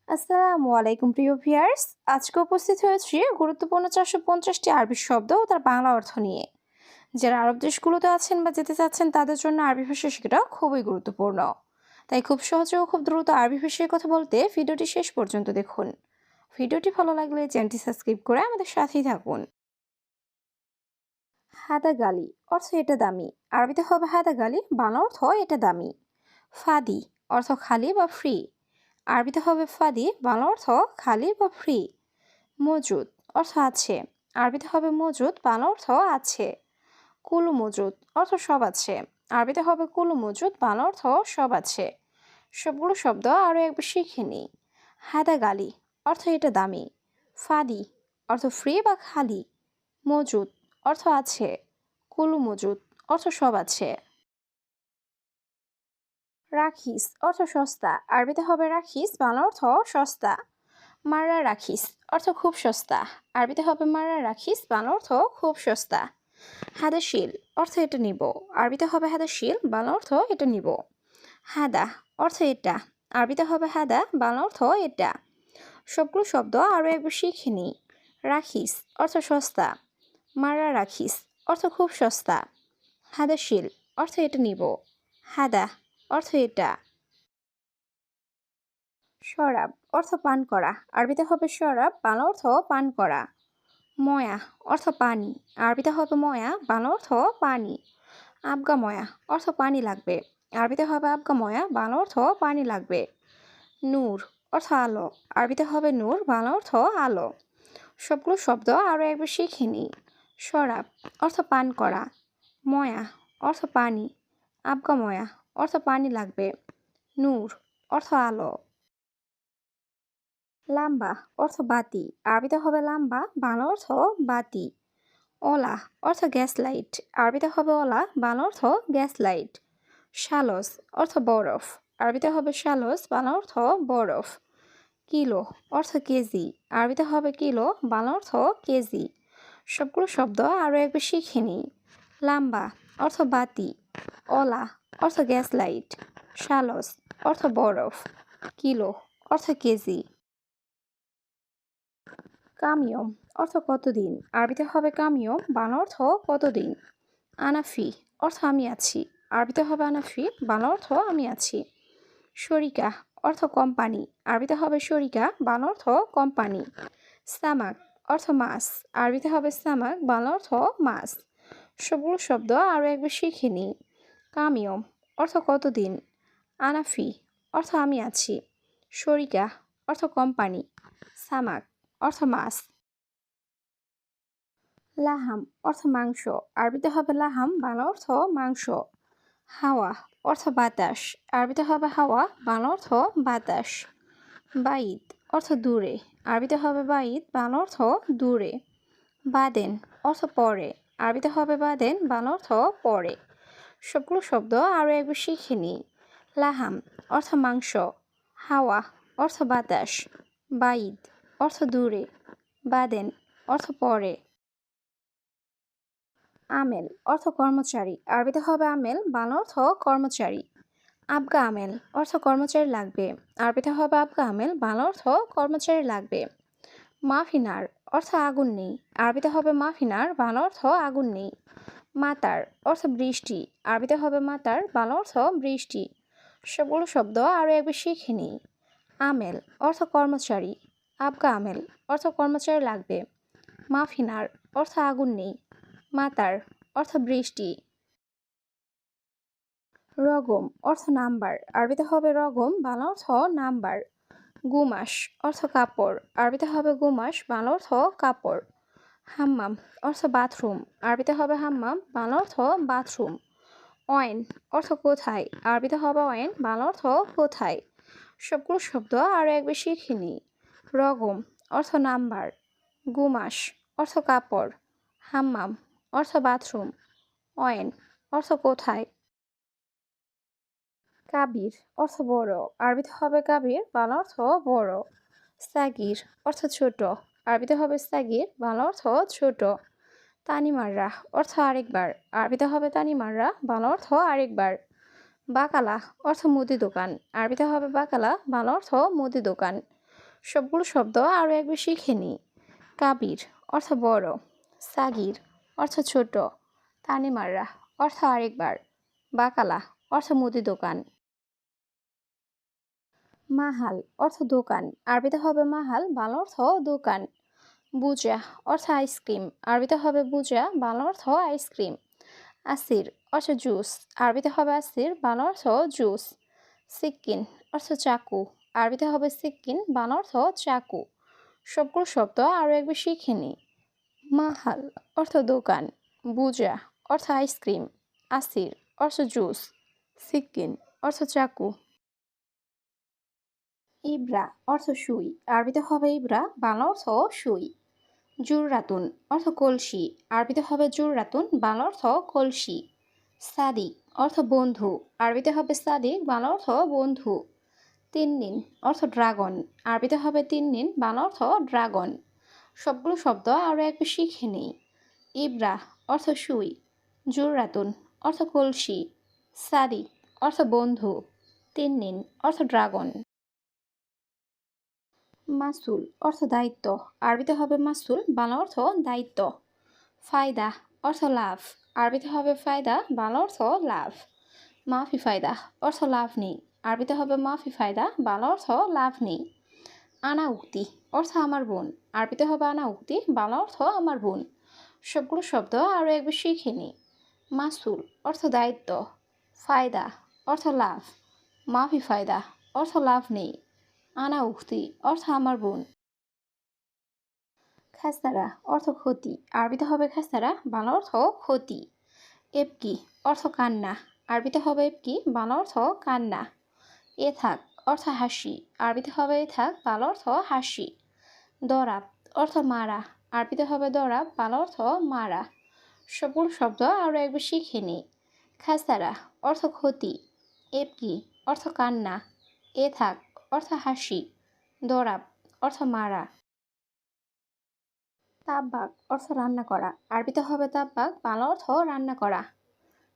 আসসালামু আলাইকুম প্রিয় ভিউয়ার্স। আজকে উপস্থিত হয়েছি গুরুত্বপূর্ণ 450টি আরবি শব্দ ও তার বাংলা অর্থ নিয়ে। যারা আরব দেশগুলোতে আছেন বা যেতে চাচ্ছেন তাদের জন্য আরবি ভাষা শেখাটা খুবই গুরুত্বপূর্ণ। তাই খুব সহজে ও খুব দ্রুত আরবি ভাষায় কথা বলতে ভিডিওটি শেষ পর্যন্ত দেখুন। ভিডিওটি ভালো লাগলে চ্যানেলটি সাবস্ক্রাইব করে আমাদের সাথেই থাকুন। হাদা গালি অর্থ এটা দামি। আরবিতে হবে হাদা গালি, বাংলা অর্থ এটা দামি। ফাদি অর্থ খালি বা ফ্রি। আরবিতে হবে ফাদি, বাংলা অর্থ খালি বা ফ্রি। মজুদ অর্থ আছে। আরবিতে হবে মজুদ, বাংলা অর্থ আছে। কুলু মজুদ অর্থ সব আছে। আরবিতে হবে কুলু মজুদ, বাংলা অর্থ সব আছে। সবগুলো শব্দ আরও একবার শিখে নিই। হাদা গালি অর্থ এটা দামি। ফাদি অর্থ ফ্রি বা খালি। মজুদ অর্থ আছে। কুলু মজুদ অর্থ সব আছে। রাখিস অর্থ সস্তা। আরবিতে হবে রাখিস, বাংলা অর্থ সস্তা। মাররা রাখিস অর্থ খুব সস্তা। আরবিতে হবে মাররা রাখিস, বাংলা অর্থ খুব সস্তা। হাদাশিল অর্থ এটা নিব। আরবিতে হবে হাদাশিল, বাংলা অর্থ এটা নিব। হাদা অর্থ এটা। আরবিতে হবে হাদা, বাংলা অর্থ এটা। সবগুলো শব্দ আরও একবার শিখে নিই। রাখিস অর্থ সস্তা। মাররা রাখিস অর্থ খুব সস্তা। হাদাশিল অর্থ এটা নিব। হাদা অর্থ এটা। শরাব অর্থ পান করা। আরবিতে হবে শরাব, বাংলা অর্থ পান করা। ময়া অর্থ পানি। আরবিতে হবে ময়া, বাংলা অর্থ পানি। আবগা ময়া অর্থ পানি লাগবে। আরবিতে হবে আবগা ময়া, বাংলা অর্থ পানি লাগবে। নূর অর্থ আলো। আরবিতে হবে নূর, বাংলা অর্থ আলো। সবগুলো শব্দ আরও একবার শিখে নিই। শরাব অর্থ পান করা। ময়া অর্থ পানি। আবগা ময়া অর্থ পানি লাগবে। নূর অর্থ আলো। লাম্বা অর্থ বাতি। আরবিতে হবে লাম্বা, বাংলা অর্থ বাতি। ওলা অর্থ গ্যাস লাইট। আরবিতে হবে ওলা, বাংলা অর্থ গ্যাস লাইট। শালস অর্থ বরফ। আরবিতে হবে শালস, বাংলা অর্থ বরফ। কিলো অর্থ কেজি। আরবিতে হবে কিলো, বাংলা অর্থ কেজি। সবগুলো শব্দ আরও একবার শিখে নিই। লাম্বা অর্থ বাতি। ওলা অর্থ গ্যাস লাইট। শালস অর্থ বরফ। কিলো অর্থ কেজি। কামিয়ম অর্থ কতদিন। আরবিতে হবে কামিয়ম, বাংলা অর্থ কতদিন। আনাফি অর্থ আমি আছি। আরবিতে হবে আনাফি, বাংলা অর্থ আমি আছি। শরিকা অর্থ কোম্পানি। আরবিতে হবে শরিকা, বাংলা অর্থ কোম্পানি। সামাক অর্থ মাছ। আরবিতে হবে সামাক, বাংলা অর্থ মাছ। সবগুলো শব্দ আরও একবার শিখে নিই। কামিয়ম অর্থ কতদিন। আনাফি অর্থ আমি আছি। শরিকা অর্থ কোম্পানি। সামাক অর্থ মাছ। লাহাম অর্থ মাংস। আরবিতে হবে লাহাম, বাংলা অর্থ মাংস। হাওয়া অর্থ বাতাস। আরবিতে হবে হাওয়া, বাংলা অর্থ বাতাস। বাইদ অর্থ দূরে। আরবিতে হবে বাইদ, বাংলা অর্থ দূরে। বাদেন অর্থ পরে। আরবিতে হবে বাদেন, বাংলা অর্থ পরে। সবগুলো শব্দ আরও একবার শিখে নিই। লাহাম অর্থ মাংস। হাওয়া অর্থ বাতাস। বাইদ অর্থ দূরে। বাদেন অর্থ পরে। আমেল অর্থ কর্মচারী। আরবিতে হবে আমেল, বাংলা অর্থ কর্মচারী। আবগা আমেল অর্থ কর্মচারী লাগবে। আরবিতে হবে আবগা আমেল, বাংলা অর্থ কর্মচারী লাগবে। মাফিনার অর্থ আগুন নেই। আরবিতে হবে মাফিনার, বাংলা অর্থ আগুন নেই। মাতার অর্থ বৃষ্টি। আরবিতে হবে মাতার, বাংলা অর্থ বৃষ্টি। সবগুলো শব্দ আরও একবার শিখে নিই। আমেল অর্থ কর্মচারী। আবগা আমেল অর্থ কর্মচারী লাগবে। মাফিনার অর্থ আগুন নেই। মাতার অর্থ বৃষ্টি। রগম অর্থ নাম্বার। আরবিতে হবে রগম, বাংলা অর্থ নাম্বার। গুমাস অর্থ কাপড়। আরবিতে হবে গুমাস, বাংলা অর্থ কাপড়। হাম্মাম অর্থ বাথরুম। আরবিতে হবে হাম্মাম, বাংলা অর্থ বাথরুম। অয়েন অর্থ কোথায়। আরবিতে হবে অয়েন, বাংলা অর্থ কোথায়। সবগুলো শব্দ আরও একবার শিখে নিই। রগম অর্থ নাম্বার। গুমাস অর্থ কাপড়। হাম্মাম অর্থ বাথরুম। অয়েন অর্থ কোথায়। কাবির অর্থ বড়। আরবিতে হবে কাবির, বাংলা অর্থ বড়। সাগির অর্থ ছোট। আরবিতে হবে সাগির, বাংলা অর্থ ছোট। তানিমাররা অর্থ আরেকবার। আরবিতে হবে তানিমাররা, বাংলা অর্থ আরেকবার। বাকালা অর্থ মুদি দোকান। আরবিতে হবে বাকালা, বাংলা অর্থ মুদি দোকান। সবগুলো শব্দ আরও একবার শিখে নিই। কাবির অর্থ বড়, সাগির অর্থ ছোট, তানিমাররা অর্থ আরেকবার, বাকালা অর্থ মুদি দোকান। মাহাল অর্থ দোকান, আরবিতে হবে মাহাল, বাংলা অর্থ দোকান। বুজা অর্থ আইসক্রিম, আরবিতে হবে বুজা, বাংলা অর্থ আইসক্রিম। আসির অর্থ জুস, আরবিতে হবে আসির, বাংলা অর্থ জুস। সিক্কিন অর্থ চাকু, আরবিতে হবে সিক্কিন, বাংলা অর্থ চাকু। সবগুলো শব্দ আরও একবার শিখে নিই। মাহাল অর্থ দোকান, বুজা অর্থ আইসক্রিম, আসির অর্থ জুস, সিক্কিন অর্থ চাকু। ইব্রা অর্থ সুই, আরবিতে হবে ইব্রা, বাংলা অর্থ সুই। জুররাতুন অর্থ কলসি, আরবিতে হবে জুররাতুন, বাংলা অর্থ কলসি। সাদিক অর্থ বন্ধু, আরবিতে হবে সাদিক, বাংলা অর্থ বন্ধু। তিন্নিন অর্থ ড্রাগন, আরবিতে হবে তিন্নিন, বাংলা অর্থ ড্রাগন। সবগুলো শব্দ আরও একবার শিখে নিই। ইব্রা অর্থ সুই, জুররাতুন অর্থ কলসি, সাদিক অর্থ বন্ধু, তিন্নিন অর্থ ড্রাগন। মাসুল অর্থ দায়িত্ব, আরবিতে হবে মাসুল, বাংলা অর্থ দায়িত্ব। ফায়দা অর্থ লাভ, আরবিতে হবে ফায়দা, বাংলা অর্থ লাভ। মাফি ফায়দা অর্থ লাভ নেই, আরবিতে হবে মাফি ফায়দা, বাংলা অর্থ লাভ নেই। আনা উক্তি অর্থ আমার বোন, আরবিতে হবে আনা উক্তি, বাংলা অর্থ আমার বোন। সবগুলো শব্দ আরও একবার শিখে নিই। মাসুল অর্থ দায়িত্ব, ফায়দা অর্থ লাভ, মাফি ফায়দা অর্থ লাভ নেই, আনা উক্তি অর্থ আমার বোন। খাসারা অর্থ ক্ষতি, আরবিতে হবে খাসারা, বাংলা অর্থ ক্ষতি। এবকি অর্থ কান্না, আরবিতে হবে এবকি, বাংলা অর্থ কান্না। এথাক অর্থ হাসি, আরবিতে হবে এথাক, বাংলা অর্থ হাসি। দরাব অর্থ মারা, আরবিতে হবে দরাব, বাংলা অর্থ মারা। সবগুলো শব্দ আরও একবার শিখে নিই। খাসারা অর্থ ক্ষতি, এবকি অর্থ কান্না, এথাক অর্থ হাসি, দরাব অর্থ মারা। তাব্বাক অর্থ রান্না করা, আরবিতে হবে তাব্বাক, বাংলা অর্থ রান্না করা।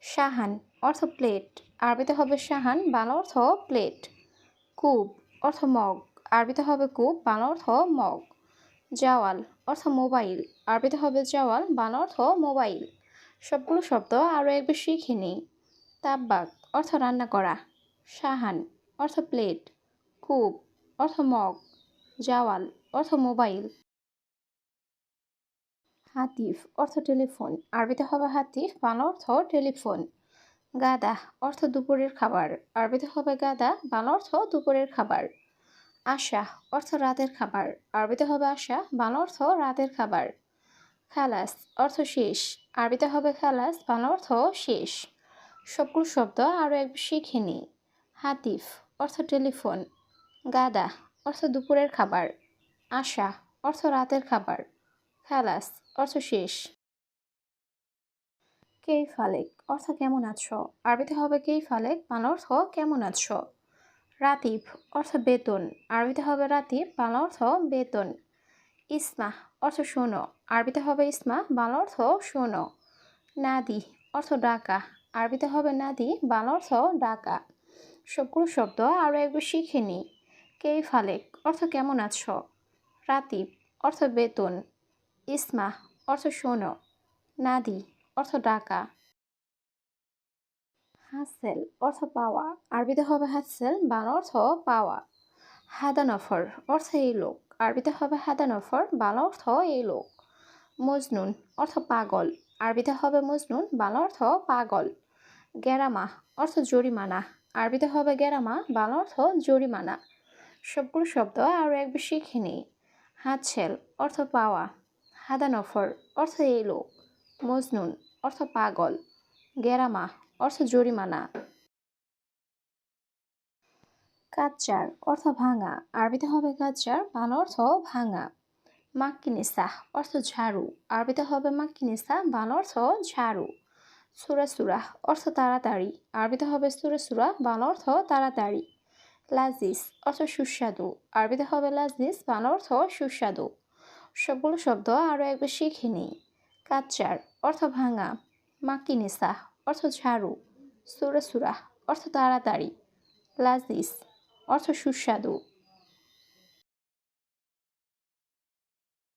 সাহান অর্থ প্লেট, আরবিতে হবে সাহান, বাংলা অর্থ প্লেট। কূপ অর্থ মগ, আরবিতে হবে কূপ, বাংলা অর্থ মগ। জাওয়াল অর্থ মোবাইল, আরবিতে হবে জাওয়াল, বাংলা অর্থ মোবাইল। সবগুলো শব্দ আরও একবার শিখে নিই। তাব্বাক অর্থ রান্না করা, সাহান অর্থ প্লেট, কূপ অর্থ মগ, জাওয়াল অর্থ মোবাইল। হাতিফ অর্থ টেলিফোন, আরবিতে হবে হাতিফ, বাংলা অর্থ টেলিফোন। গাদা অর্থ দুপুরের খাবার, আরবিতে হবে গাদা, বাংলা অর্থ দুপুরের খাবার। আশা অর্থ রাতের খাবার, আরবিতে হবে আশা, বাংলা অর্থ রাতের খাবার। খালাস অর্থ শেষ, আরবিতে হবে খালাস, বাংলা অর্থ শেষ। সবগুলো শব্দ আরও একবার শিখে নিই। হাতিফ অর্থ টেলিফোন, গাদা অর্থ দুপুরের খাবার, আশা অর্থ রাতের খাবার, খালাস অর্থ শেষ। কেই ফালেক অর্থ কেমন আছো, আরবিতে হবে কেই ফালেক, বাংলা অর্থ কেমন আছো। রাতিব অর্থ বেতন, আরবিতে হবে রাতিব, বাংলা অর্থ বেতন। ইসমা অর্থ শোনো, আরবিতে হবে ইসমা, বাংলা অর্থ শোনো। নাদি অর্থ ডাকা, আরবিতে হবে নাদি, বাংলা অর্থ ডাকা। সবগুলো শব্দ আরও একবার শিখে নিই। কেই ফালেক অর্থ কেমন আছো, রাতিব অর্থ বেতন, ইসমা অর্থ শোনো, নাদি অর্থ ডাকা। হাসেল অর্থ পাওয়া, আরবিতে হবে হাসেল, বাংলা অর্থ পাওয়া। হাদানফর অর্থ এই লোক, আরবিতে হবে হাদানফর, বাংলা অর্থ এই লোক। মজনুন অর্থ পাগল, আরবিতে হবে মজনুন, বাংলা অর্থ পাগল। গেরামা অর্থ জরিমানা, আরবিতে হবে গেরামা, বাংলা অর্থ জরিমানা। সবগুলো শব্দ আরও একবার শিখে নিই। হাতছেল অর্থ পাওয়া, হাদানফর অর্থ এই লোক, মজনুন অর্থ পাগল, গেরামা অর্থ জরিমানা। কাচ্চার অর্থ ভাঙা, আরবিতে হবে কাচ্চার, বাংলা অর্থ ভাঙা। মাক্কিনিসা অর্থ ঝাড়ু, আরবিতে হবে মাক্কিনিসা, বাংলা অর্থ ঝাড়ু। সুরাসুরা অর্থ তাড়াতাড়ি, আরবিতে হবে সুরাসুরা, বাংলা অর্থ তাড়াতাড়ি। লাজিস অর্থ সুস্বাদু, আরবিতে হবে লাজিস, বাংলা অর্থ সুস্বাদু। সবগুলো শব্দ আরও একবার শিখে নিই। কাচ্চার অর্থ ভাঙা, মাক্কিনিসা অর্থ ঝাড়ু, সুরাসুরা অর্থ তাড়াতাড়ি, লাজিস অর্থ সুস্বাদু।